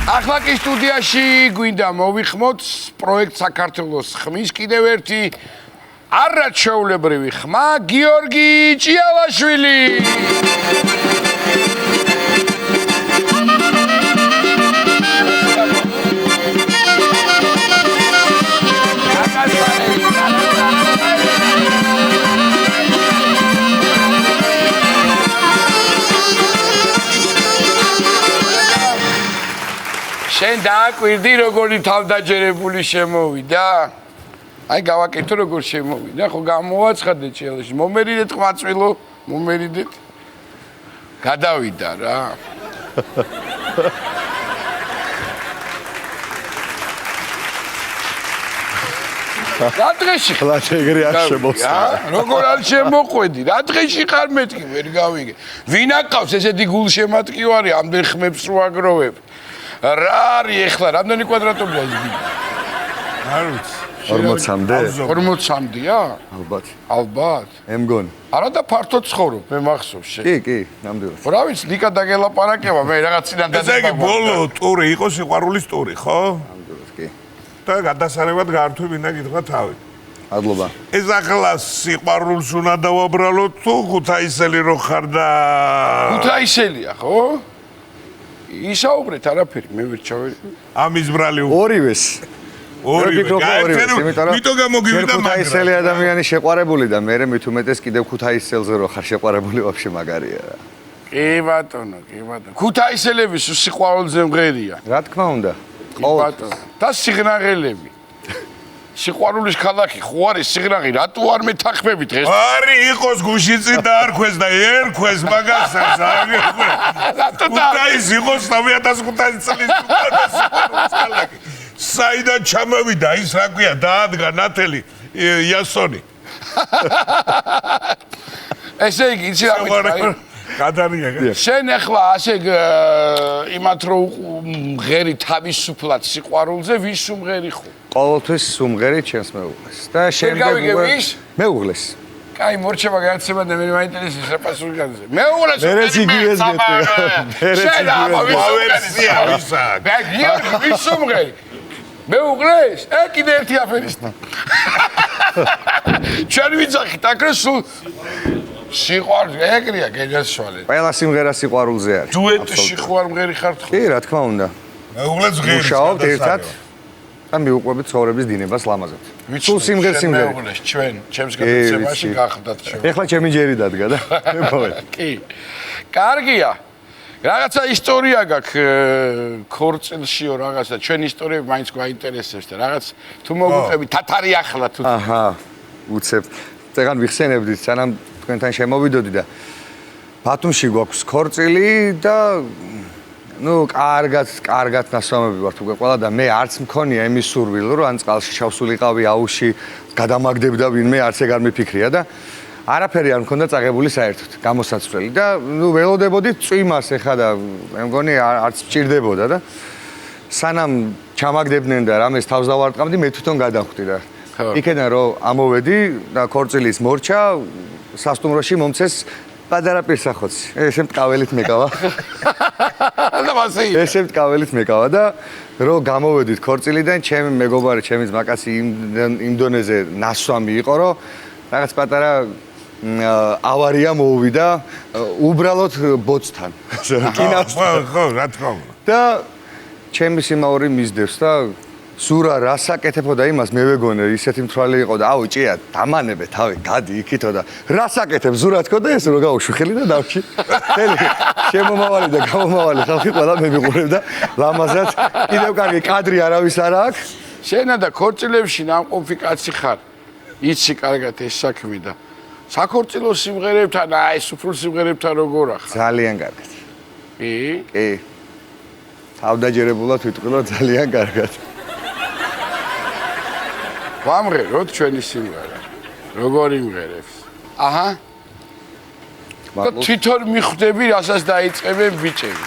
ახლა კი სტუდიაში გვინდა მოვიხმოთ პროექტ საქართველოს ხმის კიდევ ერთი არაჩვეულებრივი ხმა გიორგი ჭიალაშვილი. შენ დააკვირდი როგორი თავდაჯერებული შემოვიდა? აი გავაკეთო როგორ შემოვიდა, ხო გამოაცხადე ჭიალაში. მომერიდეთ ყვაწვილო, მომერიდეთ. გადავიდა რა. რა დღეში ხლა შეგრი არ შემოწა. როგორ არ შემოყვედი? რა დღეში ხარ მეთქი ვერ გავიგე. ვინ აკავს ესეთი გულშემატკივარი ამდენ ხმებს რო აგროვებ? რა არის ეხლა რამდენი კვადრატობია ის გიგ? არ ვიცი. 40-მდე? 40-მდეა? ალბათ. ალბათ. მე მგონი. არა და ფართო ცხოვრობ, მე მახსოვს შე. კი, ნამდვილად. რა ვიცი, ლიკა დაგელაპარაკება, მე რაღაც წინან ესე იგი ბოლო ტური იყო სიყვარულის ტური, ხო? ნამდვილად, კი. და გადასარევად გართვი ვინდა გითხრა თავი. მადლობა. ეს ახლა სიყვარულს უნდა დავაბრალოთ თუ ქუთაისელი რო ხარ და ქუთაისელია, ხო? ისაუბრეთ არაფერი, მე ვერ ჩავერი. ამის ბრალი ორივეს. მითო გამოგივიდა მაგრამ ქუთაისელი ადამიანი შეყვარებული და მე მით უმეტეს კიდევ ქუთაისელზე რო ხარ შეყვარებული ვაფშე მაგარია რა. კი ბატონო, კი ბატონო. ქუთაისელების სიყვარულზე მღერია. რა თქმა უნდა. კი ბატონო. და სიღნაღელები. სიყვარულის ქალაქი ხო არის სიღნაღი, რატო არ მეთანხმებით დღეს? არი იყოს გუში წინ დაარქვეს და ერქვეს მაგასაც აგერქვე. რატო ქუთაისი იყოს 3500 წლის სიყვარულის ქალაქი. საიდან ჩამოვიდა ის რა ქვია დაადგა ნათელი იასონი. ესე იგი, იცი რა ვიტყვი? გადარია. შენ ახლა ასე იმათ რო მღერი თავისუფლად სიყვარულზე ვის უმღერი ხო? ყოველთვის სუმღერი ჩემს მეუღლეს და შემდეგ გავიგე ვის? მეუღლეს. კაი მორჩება გადაცემა და მე მაინტერესებს რა პასუხი განზე. მეუღლეს მერეც იგივეს გეტყვი. შენ აბა ვერსია ვისა. და გიორგი ვის უმღერი? მეუღლეს? კიდე ერთი აფერისტი. ჩვენ ვიცახით აქ სულ სიყვარული ეგრეა გეჯასვალე. ყველა სიმღერა სიყვარულზე არის. დუეტში ხო არ მღერი ხართ ხო? კი, რა თქმა უნდა. მეუღლეს ღერის. მუშაობთ ერთად და მიუყვებით ცხოვრების დინებას ლამაზად. სულ სიმღერა. მეუღლეს ჩვენ ჩემს გადაცემაში გახდათ ჩვენ. ეხლა ჩემი ჯერი დადგა და მოვედი. კი. კარგია. რაღაცა ისტორია გაქვს ქორწილშიო რაღაცა ჩვენ ისტორიები მაინც გვაინტერესებს და რაღაც თუ მოგუყევი თათარი ახლა თუ აჰა უცებ წეგან ვიხსენებდით სანამ თქვენთან შემოვიდოდი და ბათუმში გვაქვს ქორწილი და ნუ კარგად ნასვამები ვართ უკვე ყველა და მე არც მქონია იმის სურვილო რომ ან წყალში ჩავსულიყავი აუში გადამაგდებდა ვინმე არც ეგ არ მიფიქრია და არაფერი არ მქონდა წაღებული საერთოდ გამოსაცვლელი და ნუ ველოდებოდით წვიმას ეხა და მე მგონი არც სჭირდებოდა და სანამ ჩამაგდებდნენ და რამეს თავს დავარტყამდი მე თვითონ გადავხვდი და იქიდან რომ ამოვედი და ქორწილის მორჩა სასტუმროში მომცეს პატარა პირსახოცი ესე მტკაველით მეკავა და მასე ესე მტკაველით მეკავა და რომ გამოვედით ქორწილიდან ჩემი მეგობარი ჩემი ძმაკაცი იმ დონეზე ნასვამი იყო რომ რაღაც პატარა ავარია მოუვიდა უბრალოდ ბოцთან. ხო, რა თქმა უნდა. და ჩემი სიმაური მისდევს და სურა რასაკეთებოდა იმას მე ვეგონე ისეთი მთვალი იყო და აუ ჭია დამანებე თავი გადი იქითო და რასაკეთებ ზურათქო და ეს რო გავუშვი ხელი და დავში. ხელი შემომავალი და გამომავალი ხალხი ყველა მე მიყურებდა ლამაზად კიდევ კარგი კადრი არავის არა აქვს. შენა და ქორწილებში ნამყოფი კაცი ხარ. იცი კარგად ეს საქმე და საქორწილო სიმღერებთან აი სუფრულ სიმღერებთან როგორ ახლა? ძალიან კარგად. კი? კი. თავდაჯერებულად ვიტყვილო ძალიან კარგად. ვამღეროთ ჩვენი სიმღერა. როგორი მღერებს? აჰა. და თვითონ მიხვდები, რასაც დაიწყებენ ბიჭები.